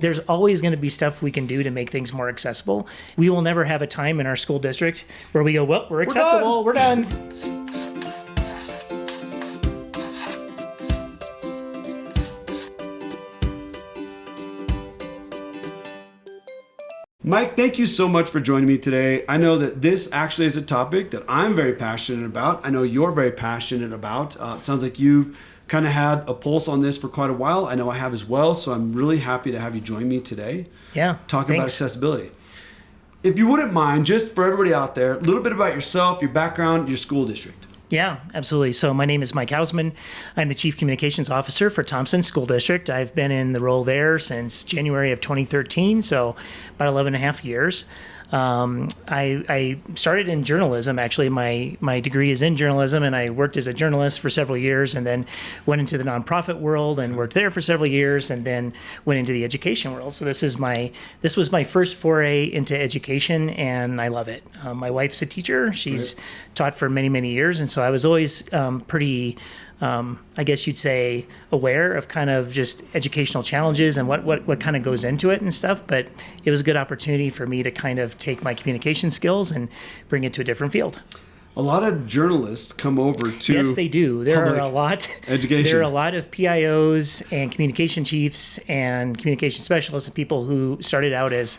There's always going to be stuff we can do to make things more accessible. We will never have a time in our school district where we go, well, we're accessible, we're done. Mike, thank you so much for joining me today. I know that this actually is a topic that I'm very passionate about. I know you're very passionate about. It sounds like you've kind of had a pulse on this for quite a while. I know I have as well, so I'm really happy to have you join me today. Yeah, talking about accessibility. If you wouldn't mind, just for everybody out there, a little bit about yourself, your background, your school district. Yeah, absolutely. So my name is Mike Hausmann. I'm the Chief Communications Officer for Thompson School District. I've been in the role there since January of 2013, so about 11 and a half years. I started in journalism. Actually, my degree is in journalism, and I worked as a journalist for several years, and then went into the nonprofit world and worked there for several years, and then went into the education world. So this was my first foray into education, and I love it. My wife's a teacher. She's taught for many, many years, and so I was always pretty, I guess you'd say, aware of kind of just educational challenges and what kind of goes into it and stuff. But it was a good opportunity for me to kind of take my communication skills and bring it to a different field. A lot of journalists come over to Yes, they do. There are a lot. Education. There are a lot of PIOs and communication chiefs and communication specialists and people who started out as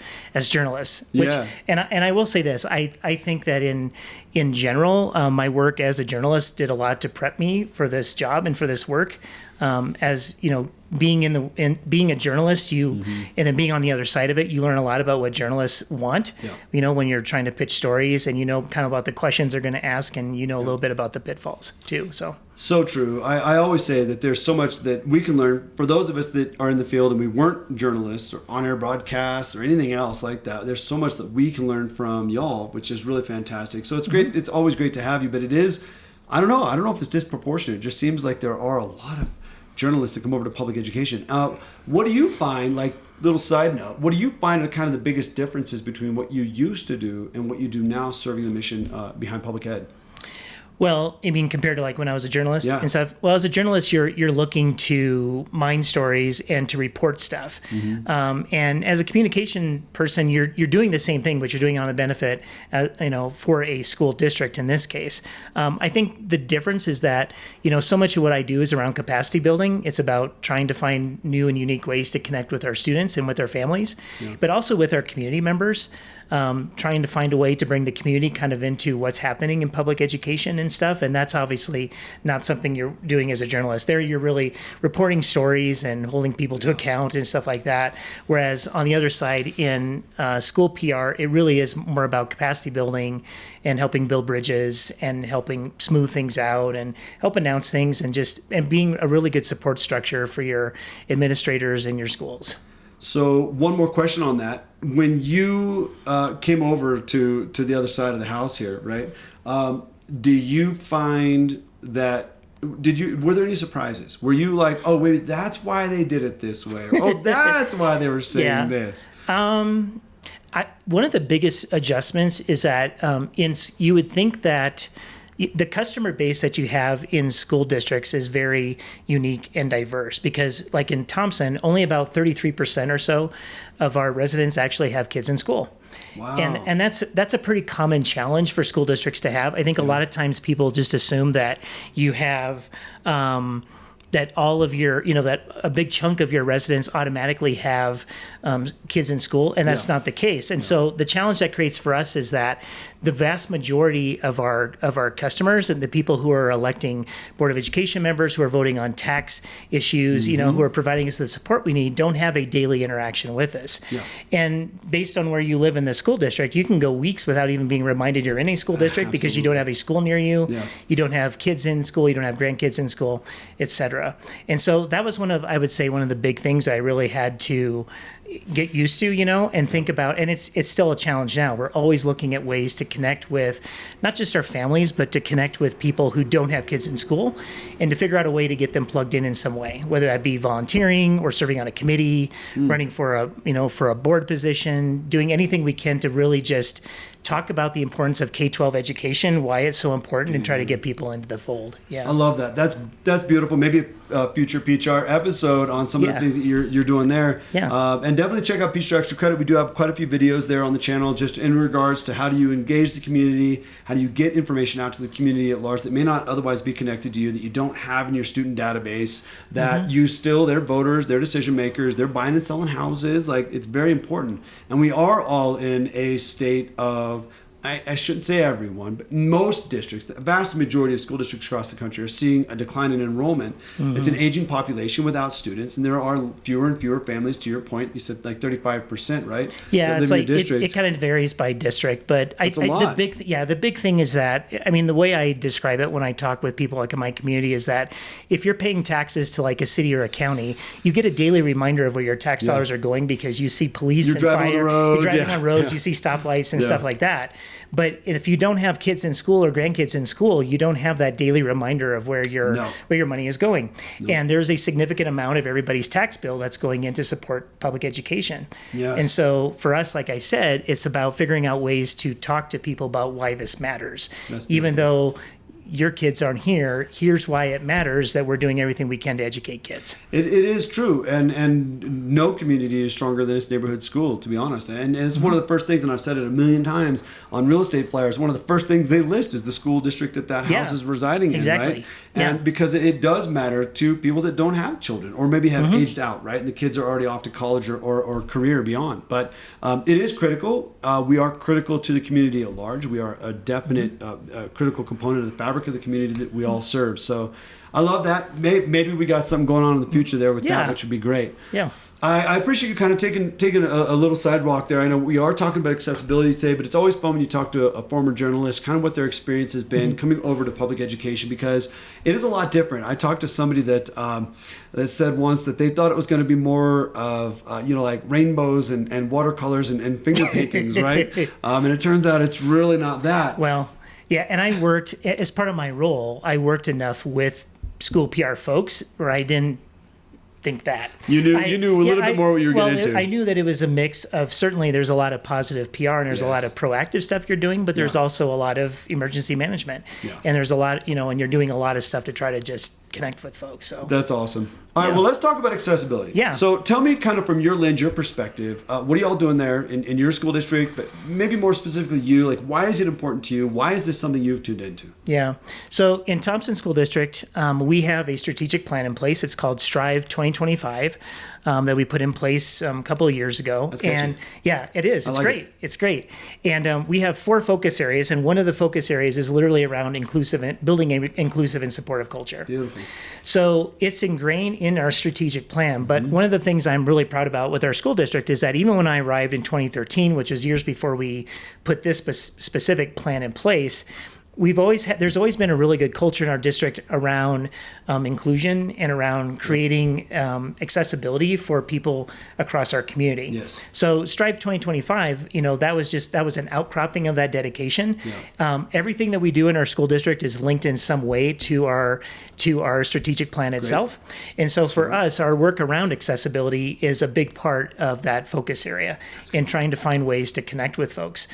journalists. Which, Yeah. And I will say this. I think that in general, my work as a journalist did a lot to prep me for this job and for this work. As you know, being a journalist, and then being on the other side of it, you learn a lot about what journalists want. Yeah. You know, when you're trying to pitch stories, and you know kind of about the questions they're going to ask, and you know a little bit about the pitfalls too. So true. I always say that there's so much that we can learn for those of us that are in the field and we weren't journalists or on-air broadcasts or anything else like that. There's so much that we can learn from y'all, which is really fantastic. So it's great. It's always great to have you, but it is, I don't know if it's disproportionate. It just seems like there are a lot of journalists that come over to public education. What do you find, like, little side note, what do you find are kind of the biggest differences between what you used to do and what you do now serving the mission behind public ed? Well, I mean, compared to like when I was a journalist Yeah. and stuff. Well, as a journalist, you're looking to mine stories and to report stuff. And as a communication person, you're doing the same thing, but you're doing it on the benefit, for a school district in this case. I think the difference is that, so much of what I do is around capacity building. It's about trying to find new and unique ways to connect with our students and with their families, but also with our community members. Trying to find a way to bring the community kind of into what's happening in public education and stuff. And that's obviously not something you're doing as a journalist. There, you're really reporting stories and holding people to account and stuff like that. Whereas on the other side, in school PR, it really is more about capacity building and helping build bridges and helping smooth things out and help announce things and being a really good support structure for your administrators and your schools. So one more question on that. When you came over to the other side of the house here, right? Do you find that, were there any surprises? Were you like, oh, wait, that's why they did it this way? Or, oh, that's why they were saying this? One of the biggest adjustments is that you would think that the customer base that you have in school districts is very unique and diverse because, like in Thompson, only about 33% or so of our residents actually have kids in school. Wow. And that's a pretty common challenge for school districts to have. I think a lot of times people just assume that you have that all of your, that a big chunk of your residents automatically have kids in school, and that's not the case. And so the challenge that creates for us is that the vast majority of our customers and the people who are electing Board of Education members, who are voting on tax issues, who are providing us the support we need, don't have a daily interaction with us. Yeah. And based on where you live in the school district, you can go weeks without even being reminded you're in a school district because you don't have a school near you, you don't have kids in school, you don't have grandkids in school, etc. And so that was one of the big things I really had to get used to, and think about. And it's still a challenge now. We're always looking at ways to connect with not just our families, but to connect with people who don't have kids in school and to figure out a way to get them plugged in some way, whether that be volunteering or serving on a committee, running for a board position, doing anything we can to really just talk about the importance of K-12 education, why it's so important, and try to get people into the fold. Yeah, I love that. That's beautiful. Maybe a future Peachjar episode on some of the things that you're doing there. Yeah. And definitely check out Peachjar Extra Credit. We do have quite a few videos there on the channel just in regards to how do you engage the community, how do you get information out to the community at large that may not otherwise be connected to you, that you don't have in your student database, that you still, they're voters, they're decision makers, they're buying and selling houses. Like, it's very important. And we are all in a state of, I shouldn't say everyone, but most districts, the vast majority of school districts across the country are seeing a decline in enrollment. It's an aging population without students, and there are fewer and fewer families, to your point. You said like 35%, right? Yeah, it's like it kind of varies by district, but the big thing is that, I mean, the way I describe it when I talk with people like in my community is that if you're paying taxes to like a city or a county, you get a daily reminder of where your tax dollars are going because you see police and fire. You're driving on roads, you see stoplights and stuff like that. But if you don't have kids in school or grandkids in school, you don't have that daily reminder of where your money is going. And there's a significant amount of everybody's tax bill that's going in to support public education. Yes. And so for us, like I said, it's about figuring out ways to talk to people about why this matters. Even though your kids aren't here, here's why it matters that we're doing everything we can to educate kids. It is true, and no community is stronger than its neighborhood school, to be honest. And it's one of the first things, and I've said it a million times on real estate flyers, one of the first things they list is the school district that house is residing in, right? And because it does matter to people that don't have children or maybe have aged out, right? And the kids are already off to college or career beyond. But it is critical. We are critical to the community at large. We are a definite critical component of the fabric of the community that we all serve. So I love that. Maybe we got something going on in the future there with that, which would be great. Yeah. I appreciate you kind of taking a little sidewalk there. I know we are talking about accessibility today, but it's always fun when you talk to a former journalist, kind of what their experience has been coming over to public education, because it is a lot different. I talked to somebody that said once that they thought it was going to be more of, like rainbows and watercolors and finger paintings, right? And it turns out it's really not that. Well, yeah, and I worked, as part of my role, I worked enough with school PR folks where I didn't think that. You knew a little bit more what you were getting into. I knew that it was a mix of, certainly there's a lot of positive PR and there's a lot of proactive stuff you're doing, but there's also a lot of emergency management. Yeah. And there's a lot, and you're doing a lot of stuff to try to just connect with folks. So that's awesome. All right, well, let's talk about accessibility. Yeah. So tell me kind of from your lens, your perspective, what are y'all doing there in your school district, but maybe more specifically you, like why is it important to you? Why is this something you've tuned into? Yeah. So in Thompson School District, we have a strategic plan in place. It's called Strive 2025 that we put in place a couple of years ago. That's catchy. And yeah, it is. It's great. It's great. And we have 4 focus areas, and one of the focus areas is literally around building an inclusive and supportive culture. Beautiful. So it's ingrained in our strategic plan. But one of the things I'm really proud about with our school district is that even when I arrived in 2013, which was years before we put this specific plan in place, there's always been a really good culture in our district around inclusion and around creating accessibility for people across our community. Yes. So Strive 2025, that was an outcropping of that dedication. Yeah. Everything that we do in our school district is linked in some way to our strategic plan itself. Great. And so for us, our work around accessibility is a big part of that focus area in trying to find ways to connect with folks.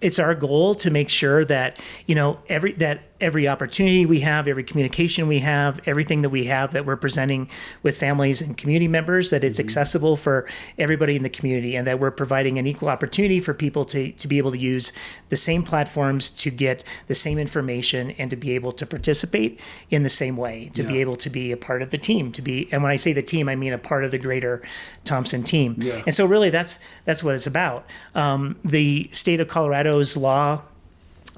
It's our goal to make sure that every opportunity we have, every communication we have, everything that we have that we're presenting with families and community members, that it's accessible for everybody in the community, and that we're providing an equal opportunity for people to be able to use the same platforms to get the same information and to be able to participate in the same way, to be able to be a part of the team, and when I say the team, I mean a part of the greater Thompson team. Yeah. And so really that's what it's about. The state of Colorado's law,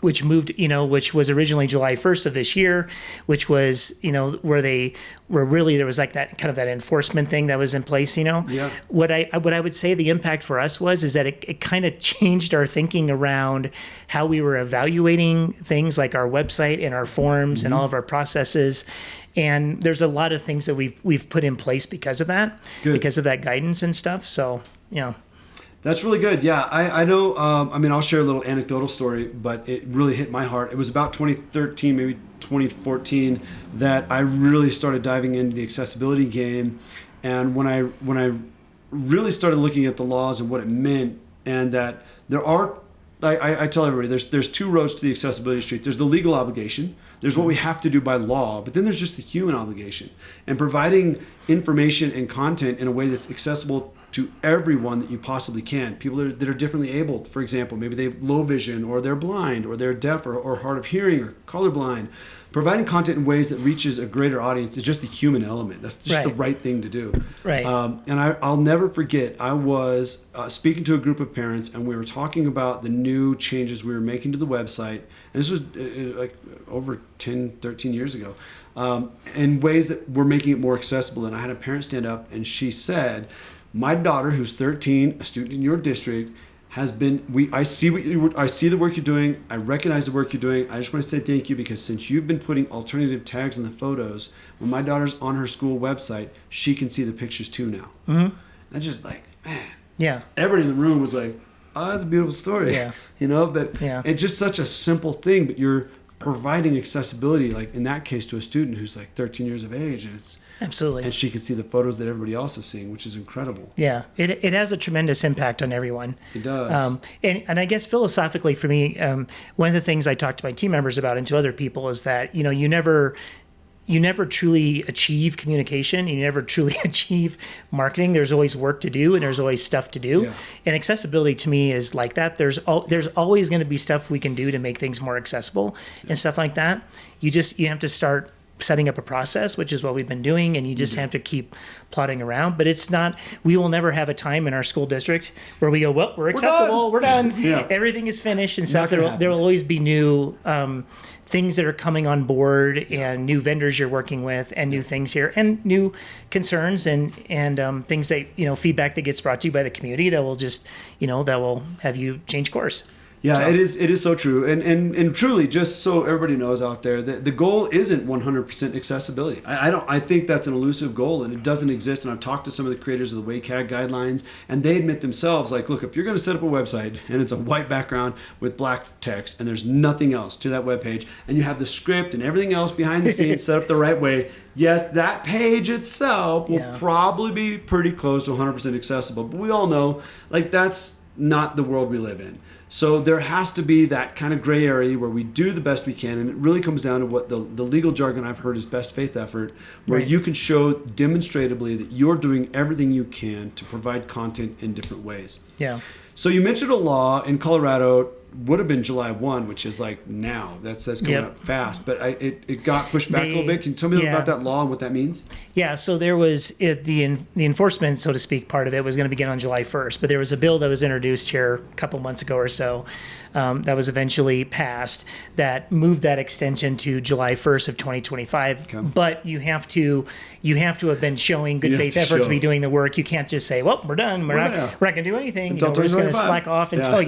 which was originally July 1st of this year, which was, where there was like that kind of that enforcement thing that was in place, Yeah. What I would say the impact for us is that it kind of changed our thinking around how we were evaluating things like our website and our forms and all of our processes. And there's a lot of things that we've put in place because of that, because of that guidance and stuff. So, That's really good. Yeah, I know. I'll share a little anecdotal story, but it really hit my heart. It was about 2013, maybe 2014, that I really started diving into the accessibility game. And when I really started looking at the laws and what it meant, and that there are I tell everybody, there's two roads to the accessibility street. There's the legal obligation. There's what we have to do by law, but then there's just the human obligation. And providing information and content in a way that's accessible to everyone that you possibly can. People that are differently abled, for example, maybe they have low vision, or they're blind, or they're deaf, or hard of hearing, or colorblind. Providing content in ways that reaches a greater audience is just the human element. That's just the right thing to do. Right. And I'll never forget, I was speaking to a group of parents, and we were talking about the new changes we were making to the website. And this was like over 10, 13 years ago. In ways that were making it more accessible. And I had a parent stand up, and she said, my daughter, who's 13, a student in your district, has been, I see the work you're doing. I recognize the work you're doing. I just want to say thank you, because since you've been putting alternative tags in the photos, when my daughter's on her school website, she can see the pictures too now. Mm-hmm. That's just like, man. Yeah. Everybody in the room was like, oh, that's a beautiful story. Yeah. But it's just such a simple thing, but you're providing accessibility, like in that case, to a student who's like 13 years of age, and it's absolutely, and she can see the photos that everybody else is seeing, which is incredible. Yeah, it has a tremendous impact on everyone. It does. And I guess philosophically for me, one of the things I talk to my team members about and to other people is that you never truly achieve communication. You never truly achieve marketing. There's always work to do, and there's always stuff to do. Yeah. And accessibility to me is like that. There's always going to be stuff we can do to make things more accessible and stuff like that. You have to start setting up a process, which is what we've been doing, and you just have to keep plodding around. But it's not, we will never have a time in our school district where we go, well, we're accessible, we're done. Yeah. Everything is finished and stuff. There will always be new things that are coming on board, and new vendors you're working with, and new things here, and new concerns and things that, feedback that gets brought to you by the community that will just, that will have you change course. Yeah, so. It is so true. And truly, just so everybody knows out there, that the goal isn't 100% accessibility. I think that's an elusive goal, and it doesn't exist. And I've talked to some of the creators of the WCAG guidelines, and they admit themselves, like, look, if you're going to set up a website and it's a white background with black text and there's nothing else to that web page, and you have the script and everything else behind the scenes set up the right way, yes, that page itself will probably be pretty close to 100% accessible. But we all know, like, that's not the world we live in. So there has to be that kind of gray area where we do the best we can, and it really comes down to what the legal jargon I've heard is best faith effort, where you can show demonstratively that you're doing everything you can to provide content in different ways. Yeah. So you mentioned a law in Colorado, would have been July 1, which is like now. That's coming up fast. But it got pushed back a little bit. Can you tell me about that law and what that means? Yeah, so there was the enforcement, so to speak, part of it was going to begin on July 1st. But there was a bill that was introduced here a couple months ago or so that was eventually passed that moved that extension to July 1st of 2025. Okay. But you have to have been showing good faith effort to be doing the work. You can't just say, well, we're done. We're not going to do anything. We're just going to slack off until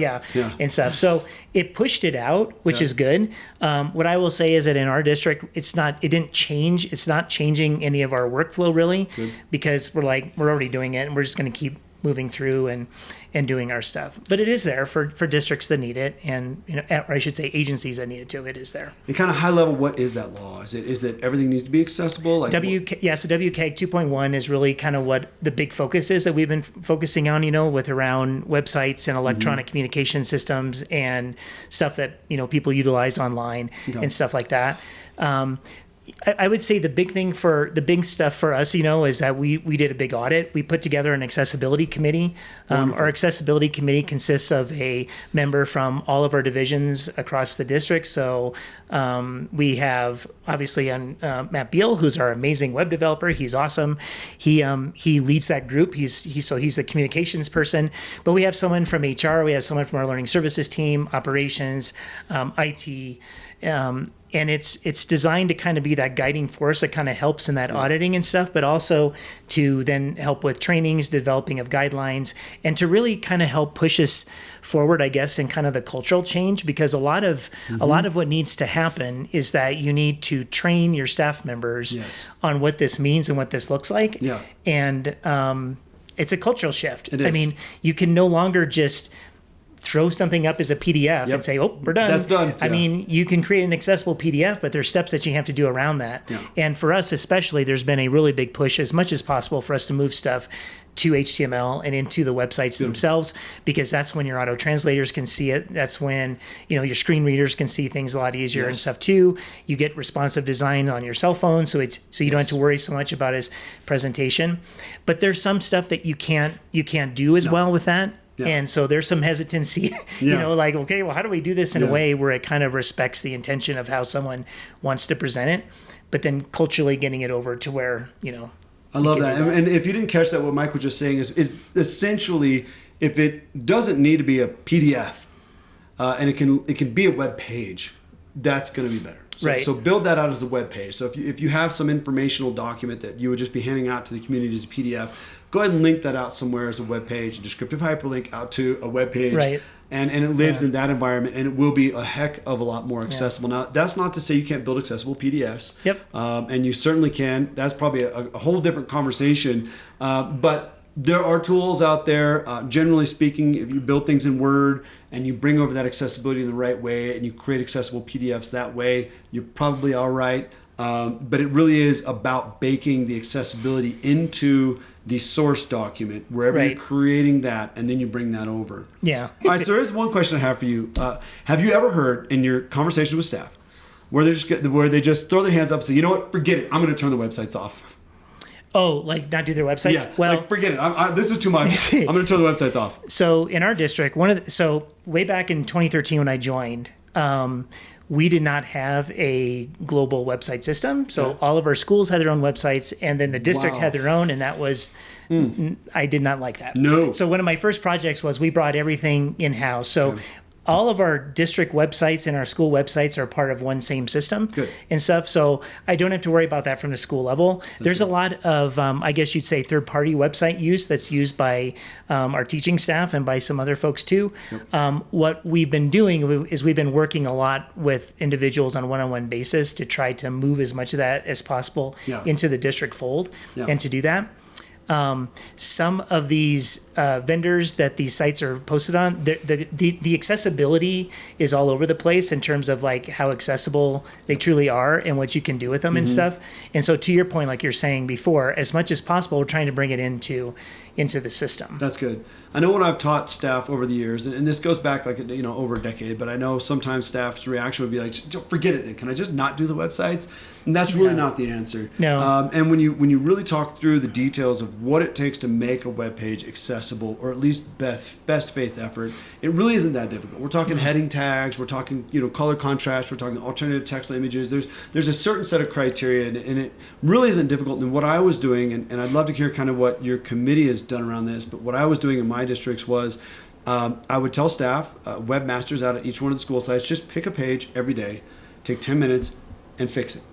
and stuff. So it pushed it out, which is good. What I will say is that in our district, it didn't change. It's not changing any of our workflow really, because we're already doing it, and we're just going to keep moving through and doing our stuff. But it is there for districts that need it, and or I should say agencies that need it too. It is there. And kind of high level, what is that law? Is that everything needs to be accessible? So WCAG 2.1 is really kind of what the big focus is that we've been focusing on, with around websites and electronic communication systems and stuff that, people utilize online and stuff like that. I would say the big stuff for us, is that we did a big audit. We put together an accessibility committee. Our accessibility committee consists of a member from all of our divisions across the district. So we have obviously Matt Beal, who's our amazing web developer. He's awesome. He leads that group. He's the communications person. But we have someone from HR. We have someone from our learning services team, operations, IT. And it's designed to kind of be that guiding force that kind of helps in that auditing and stuff, but also to then help with trainings, developing of guidelines, and to really kind of help push us forward, I guess, in kind of the cultural change. Because a lot of what needs to happen is that you need to train your staff members on what this means and what this looks like. Yeah. And it's a cultural shift. It is. I mean, you can no longer just throw something up as a PDF and say, oh, we're done. That's done. I mean, you can create an accessible PDF, but there's steps that you have to do around that. Yeah. And for us especially, there's been a really big push as much as possible for us to move stuff to HTML and into the websites themselves, because that's when your auto translators can see it. That's when, your screen readers can see things a lot easier and stuff too. You get responsive design on your cell phone, so you don't have to worry so much about his presentation. But there's some stuff that you can't do as well with that. Yeah. And so there's some hesitancy, like, okay, well, how do we do this in a way where it kind of respects the intention of how someone wants to present it, but then culturally getting it over to where, I love that. And if you didn't catch that, what Mike was just saying is essentially, if it doesn't need to be a PDF and it can be a web page, that's going to be better. So build that out as a web page. So if you have some informational document that you would just be handing out to the community as a PDF, go ahead and link that out somewhere as a web page, a descriptive hyperlink out to a web page. Right. And it lives in that environment, and it will be a heck of a lot more accessible. Now, that's not to say you can't build accessible PDFs. Yep. And you certainly can. That's probably a whole different conversation. But there are tools out there. Generally speaking, if you build things in Word and you bring over that accessibility in the right way and you create accessible PDFs that way, you're probably all right. But it really is about baking the accessibility into the source document, wherever you're creating that, and then you bring that over. Yeah. All right, so there's one question I have for you. Have you ever heard in your conversations with staff where they just throw their hands up and say, you know what, forget it, I'm going to turn the websites off? Oh, like not do their websites? Yeah, well, like forget it. This is too much. I'm going to turn the websites off. So in our district, way back in 2013 when I joined, we did not have a global website system. So all of our schools had their own websites, and then the district had their own, and that was, I did not like that. No. So one of my first projects was we brought everything in-house. So all of our district websites and our school websites are part of one same system and stuff. So I don't have to worry about that from the school level. There's a lot of, I guess you'd say, third-party website use that's used by our teaching staff and by some other folks too. What we've been doing is we've been working a lot with individuals on a one-on-one basis to try to move as much of that as possible into the district fold and to do that. Some of these vendors that these sites are posted on, the accessibility is all over the place in terms of like how accessible they truly are and what you can do with them and stuff. And so to your point, like you're saying before, as much as possible, we're trying to bring it into the system. That's good. I know when I've taught staff over the years, and this goes back like over a decade, but I know sometimes staff's reaction would be like, forget it, can I just not do the websites? And that's really not the answer. No. And when you really talk through the details of what it takes to make a web page accessible, or at least best faith effort, it really isn't that difficult. We're talking heading tags, we're talking color contrast, we're talking alternative textual images. There's a certain set of criteria, and it really isn't difficult. And what I was doing, and I'd love to hear kind of what your committee has done around this, but what I was doing in my districts was I would tell staff, webmasters out at each one of the school sites, just pick a page every day, take 10 minutes, and fix it.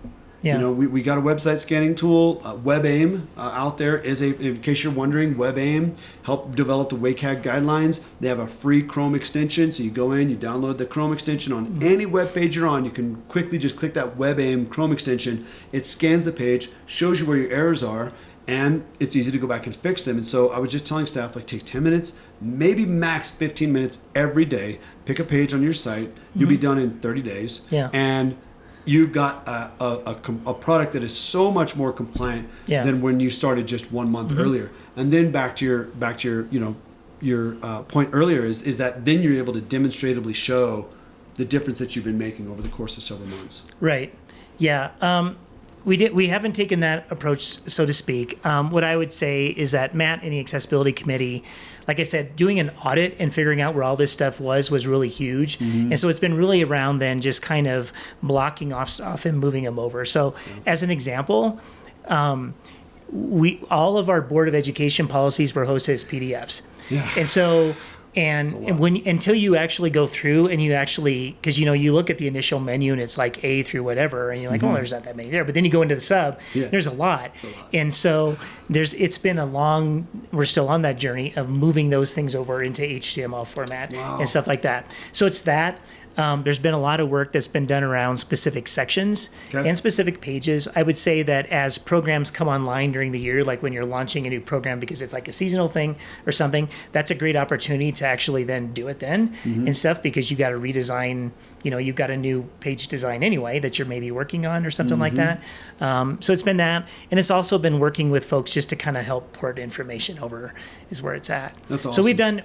Yeah. We got a website scanning tool, WebAIM out there in case you're wondering, WebAIM helped develop the WCAG guidelines. They have a free Chrome extension, so you go in, you download the Chrome extension on any web page you're on. You can quickly just click that WebAIM Chrome extension. It scans the page, shows you where your errors are, and it's easy to go back and fix them. And so I was just telling staff, like, take 10 minutes, maybe max 15 minutes every day, pick a page on your site. You'll be done in 30 days. Yeah. And you've got a product that is so much more compliant than when you started just 1 month earlier. And then back to your point earlier is that then you're able to demonstratively show the difference that you've been making over the course of several months. Right. Yeah. We haven't taken that approach, so to speak. What I would say is that Matt and the Accessibility Committee, like I said, doing an audit and figuring out where all this stuff was really huge. And so it's been really around then just kind of blocking off stuff and moving them over. So as an example, all of our Board of Education policies were hosted as PDFs. Yeah. And so until you actually go through and you actually, because you look at the initial menu and it's like A through whatever, and you're like, oh, there's not that many there. But then you go into the sub, there's a lot. And so it's been we're still on that journey of moving those things over into HTML format and stuff like that. So it's that. There's been a lot of work that's been done around specific sections and specific pages. I would say that as programs come online during the year, like when you're launching a new program because it's like a seasonal thing or something, that's a great opportunity to actually then do it then and stuff, because you got to redesign, you've got a new page design anyway that you're maybe working on or something like that. So it's been that. And it's also been working with folks just to kind of help port information over is where it's at. That's awesome. So we've done,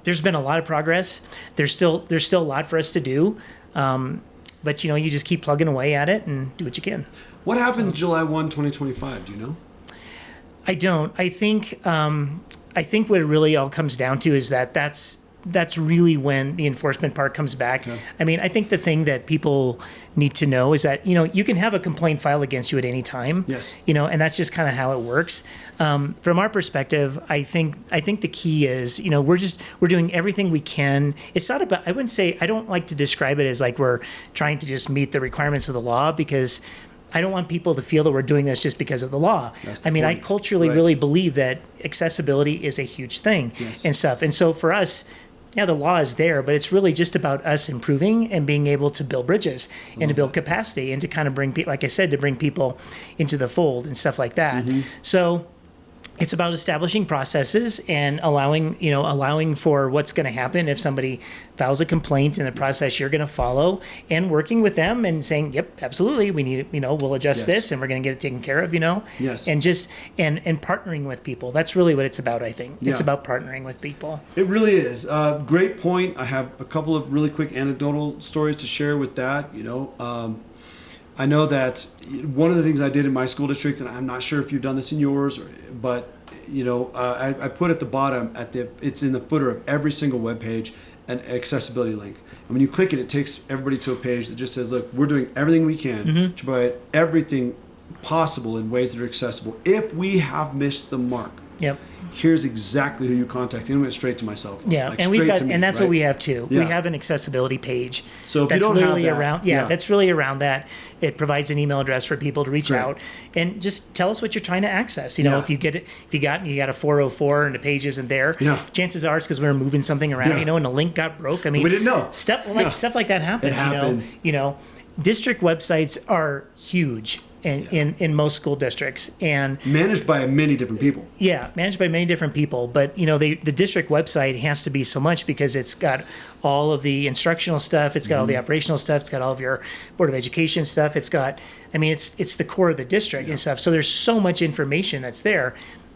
there's been a lot of progress. There's still a lot for us to do. But you just keep plugging away at it and do what you can. What happens July 1, 2025? Do you know? I don't. I think what it really all comes down to is that's really when the enforcement part comes back. Okay. I mean, I think the thing that people need to know is that, you can have a complaint filed against you at any time. Yes. And that's just kind of how it works. From our perspective, I think the key is, we're doing everything we can. It's not about, I don't like to describe it as like we're trying to just meet the requirements of the law, because I don't want people to feel that we're doing this just because of the law. I culturally really believe that accessibility is a huge thing and stuff. And so for us, the law is there, but it's really just about us improving and being able to build bridges and to build capacity and to kind of bring, like I said, to bring people into the fold and stuff like that. So it's about establishing processes and allowing for what's going to happen if somebody files a complaint in the process you're going to follow, and working with them and saying, yep, absolutely, we need it, we'll adjust this and we're going to get it taken care of, Yes. and just, and partnering with people. That's really what it's about, I think. It's about partnering with people. It really is. Great point. I have a couple of really quick anecdotal stories to share with that. I know that one of the things I did in my school district, and I'm not sure if you've done this in yours, but I put at the bottom it's in the footer of every single web page an accessibility link. And when you click it, it takes everybody to a page that just says, look, we're doing everything we can to provide everything possible in ways that are accessible. If we have missed the mark, here's exactly who you contact. And it went straight to myself. Yeah, like and we've got, and that's right? What we have too. Yeah. We have an accessibility page. So if you don't have that, around, that's really around that. It provides an email address for people to reach out and just tell us what you're trying to access. If you get it, if you got a 404 and the page isn't there, chances are it's because we were moving something around, and the link got broke. I mean, we didn't know. Stuff like that happens. It happens. District websites are huge in most school districts, and managed by many different people. Yeah, managed by many different people. But the district website has to be so much because it's got all of the instructional stuff, it's got all the operational stuff, it's got all of your Board of Education stuff, it's got, it's the core of the district and stuff. So there's so much information that's there.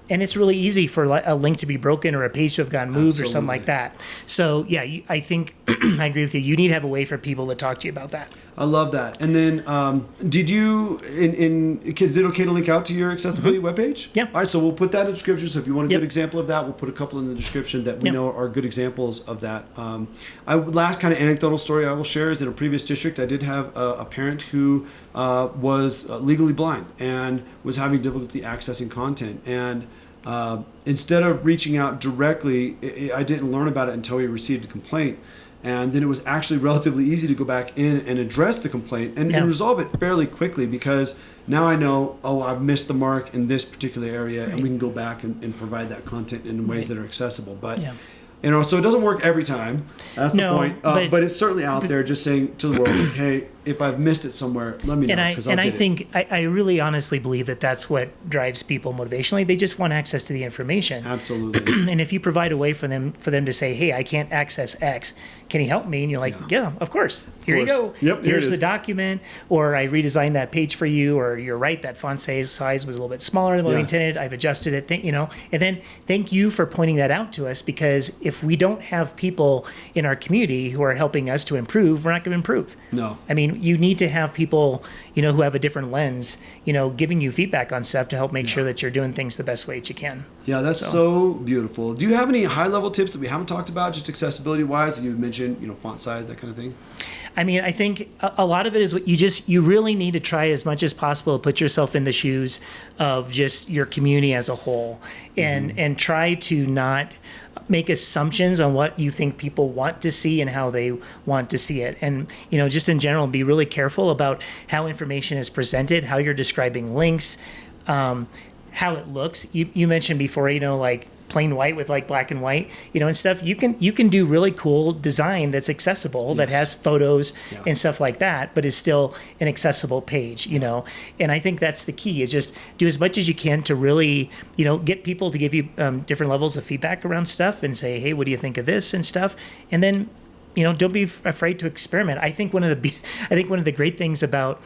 And it's really easy for a link to be broken or a page to have gotten moved or something like that. So, I think I agree with you. You need to have a way for people to talk to you about that. I love that. And then did you, is it okay to link out to your accessibility webpage? Yeah. All right, so we'll put that in the description. So if you want a good example of that, we'll put a couple in the description that we know are good examples of that. Last kind of anecdotal story I will share is in a previous district, I did have a parent who was legally blind and was having difficulty accessing content. And instead of reaching out directly, I didn't learn about it until we received a complaint. And then it was actually relatively easy to go back in and address the complaint and resolve it fairly quickly, because now I know, I've missed the mark in this particular area, and we can go back and provide that content in ways that are accessible. But so it doesn't work every time. That's the point. But it's certainly out there, just saying to the world, hey, if I've missed it somewhere, let me know. I really honestly believe that that's what drives people motivationally. They just want access to the information. Absolutely. And if you provide a way for them to say, hey, I can't access X, can you help me? And you're like, yeah of course. Here you go. Yep, Here's the document, or I redesigned that page for you, or you're right, that font size was a little bit smaller than what we intended. I've adjusted it. And then thank you for pointing that out to us, because if we don't have people in our community who are helping us to improve, we're not going to improve. No. You need to have people, who have a different lens, giving you feedback on stuff to help make sure that you're doing things the best way that you can. Yeah, that's so beautiful. Do you have any high-level tips that we haven't talked about, just accessibility-wise? You mentioned, font size, that kind of thing. I think a lot of it is what you really need to try as much as possible to put yourself in the shoes of just your community as a whole, and try to not make assumptions on what you think people want to see and how they want to see it. And, just in general, be really careful about how information is presented, how you're describing links, how it looks. You mentioned before, plain white with like black and white, and stuff. You can do really cool design that's accessible, that has photos and stuff like that, but is still an accessible page, And I think that's the key, is just do as much as you can to really, get people to give you different levels of feedback around stuff and say, hey, what do you think of this and stuff? And then, don't be afraid to experiment. I think one of the great things about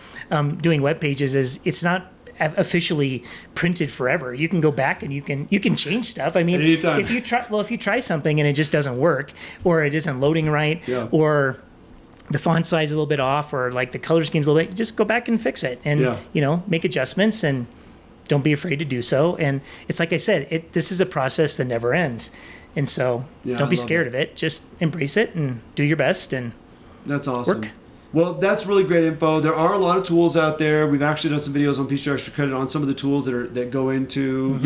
doing web pages is it's not officially printed forever. You can go back and you can change stuff. I mean, anytime. if you try something and it just doesn't work, or it isn't loading right, or the font size is a little bit off, or like the color scheme's a little bit, just go back and fix it and make adjustments, and don't be afraid to do so. And it's like I said, this is a process that never ends. And so don't be scared of it. Just embrace it and do your best, and that's awesome. Work. Well, that's really great info. There are a lot of tools out there. We've actually done some videos on Peachjar Extra Credit on some of the tools that go into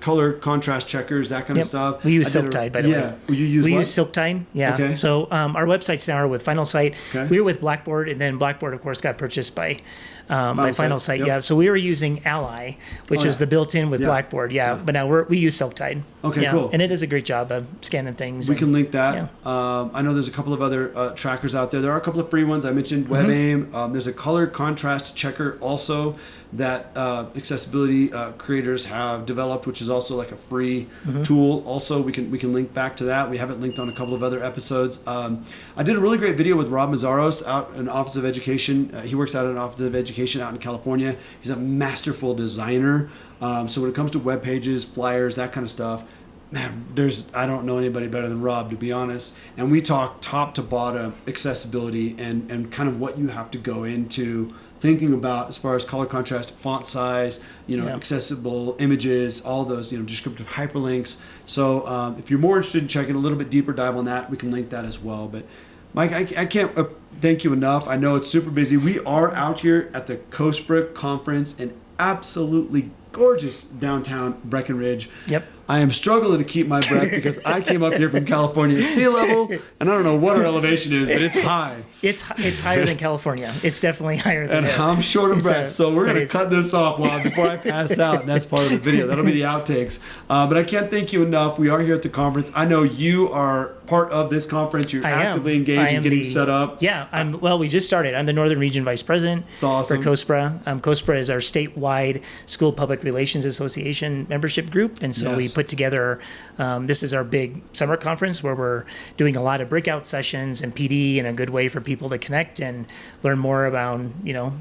color contrast checkers, that kind of stuff. We use Silktide, by the way. Yeah, you use we what? use Silktide. Yeah. Okay. So our websites now are with Final Site. Okay. We were with Blackboard, and then Blackboard, of course, got purchased by Final Site. Yep. Yeah. So we were using Ally, which is the built-in with Blackboard. Yeah. But now we use Silktide. Okay, cool. And it does a great job of scanning things. We can link that. I know there's a couple of other trackers out there. There are a couple of free ones. I mentioned WebAIM. There's a color contrast checker also that accessibility creators have developed, which is also like a free tool. Also, we can link back to that. We have it linked on a couple of other episodes. I did a really great video with Rob Mazzaros out in Office of Education. He works out at an Office of Education out in California. He's a masterful designer. So when it comes to web pages, flyers, that kind of stuff, man, I don't know anybody better than Rob, to be honest. And we talk top to bottom accessibility and kind of what you have to go into thinking about as far as color contrast, font size, accessible images, all those, descriptive hyperlinks. So if you're more interested in checking a little bit deeper dive on that, we can link that as well. But Mike, I can't thank you enough. I know it's super busy. We are out here at the COSPRA conference in absolutely gorgeous downtown Breckenridge. Yep. I am struggling to keep my breath because I came up here from California at sea level, and I don't know what our elevation is, but it's high. It's higher than California. It's definitely higher than And I'm short of breath, so we're going to cut this off before I pass out, and that's part of the video. That'll be the outtakes. But I can't thank you enough. We are here at the conference. I know you are part of this conference. You're actively engaged in getting set up. Yeah. We just started. I'm the Northern Region Vice President for COSPRA. COSPRA is our statewide School Public Relations Association membership group, and so we put together, this is our big summer conference where we're doing a lot of breakout sessions and PD, and a good way for people to connect and learn more about,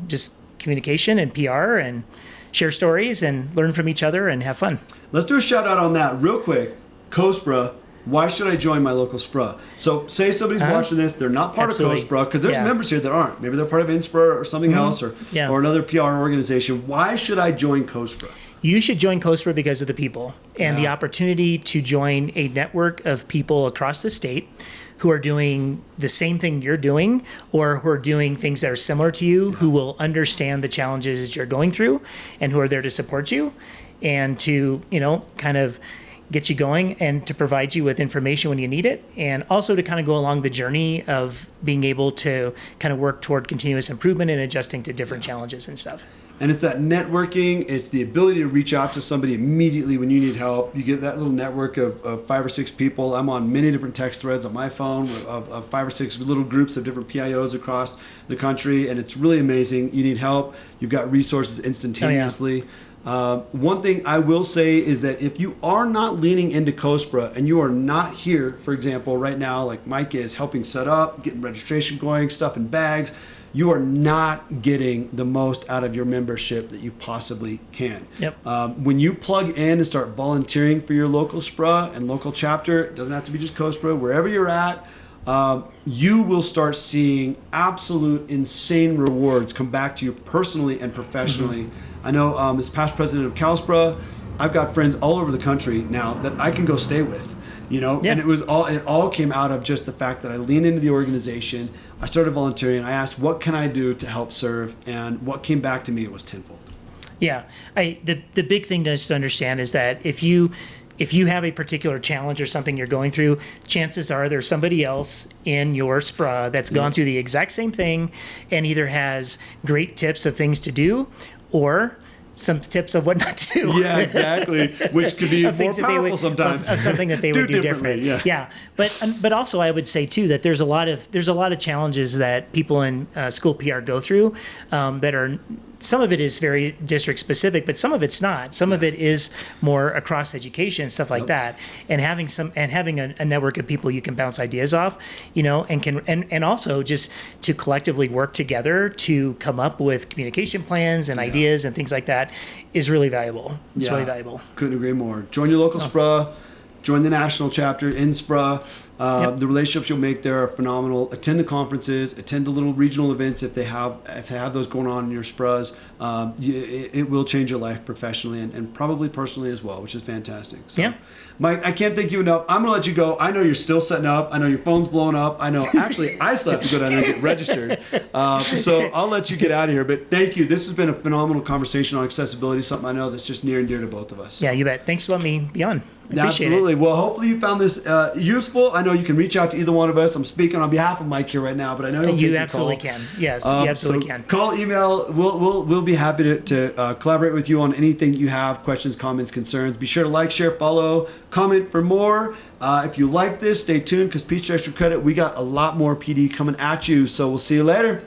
just communication and PR, and share stories and learn from each other and have fun. Let's do a shout out on that real quick. COSPRA. Why should I join my local SPRA? So say somebody's watching this, they're not part of COSPRA, because there's members here that aren't. Maybe they're part of INSPRA or something else, or another PR organization. Why should I join COSPRA? You should join COSPRA because of the people and the opportunity to join a network of people across the state who are doing the same thing you're doing, or who are doing things that are similar to you, who will understand the challenges that you're going through, and who are there to support you and to, kind of get you going and to provide you with information when you need it, and also to kind of go along the journey of being able to kind of work toward continuous improvement and adjusting to different challenges and stuff. And it's that networking. It's the ability to reach out to somebody immediately when you need help. You get that little network of 5 or 6 people. I'm on many different text threads on my phone of 5 or 6 little groups of different PIOs across the country, and it's really amazing. You need help. You've got resources instantaneously. One thing I will say is that if you are not leaning into COSPRA and you are not here, for example, right now, like Mike is helping set up, getting registration going, stuff in bags, you are not getting the most out of your membership that you possibly can. Yep. When you plug in and start volunteering for your local SPRA and local chapter, it doesn't have to be just COSPRA, wherever you're at, you will start seeing absolute insane rewards come back to you personally and professionally. I know as past president of CalSPRA, I've got friends all over the country now that I can go stay with, and it all came out of just the fact that I leaned into the organization. I started volunteering. I asked, what can I do to help serve? And what came back to me was tenfold. Yeah. The big thing to understand is that if you have a particular challenge or something you're going through, chances are there's somebody else in your SPRA that's gone through the exact same thing and either has great tips of things to do, or some tips of what not to do. Yeah, exactly. Which could be Of more things that they powerful would, sometimes. of something that they would do differently, different. yeah. But also I would say too that there's a lot of challenges that people in school PR go through that are. Some of it is very district specific, but some of it's not. Some of it is more across education, stuff like that. And having a network of people you can bounce ideas off, and also just to collectively work together to come up with communication plans and ideas and things like that is really valuable. It's really valuable. Couldn't agree more. Join your local SPRA. Join the national chapter in SPRA. The relationships you'll make there are phenomenal. Attend the conferences. Attend the little regional events if they have those going on in your SPRAs. It will change your life professionally and probably personally as well, which is fantastic. So, Mike, I can't thank you enough. I'm gonna let you go. I know you're still setting up. I know your phone's blowing up. I know. Actually, I still have to go down there and get registered. So I'll let you get out of here. But thank you. This has been a phenomenal conversation on accessibility. Something I know that's just near and dear to both of us. Yeah, you bet. Thanks for letting me be on. Absolutely. Well, hopefully you found this useful. I know you can reach out to either one of us. I'm speaking on behalf of Mike here right now, but I know you absolutely can. Yes, you absolutely can. Call, email. We'll be happy to collaborate with you on anything you have, questions, comments, concerns. Be sure to like, share, follow, comment for more. If you like this, stay tuned because Peachjar Extra Credit, we got a lot more PD coming at you. So we'll see you later.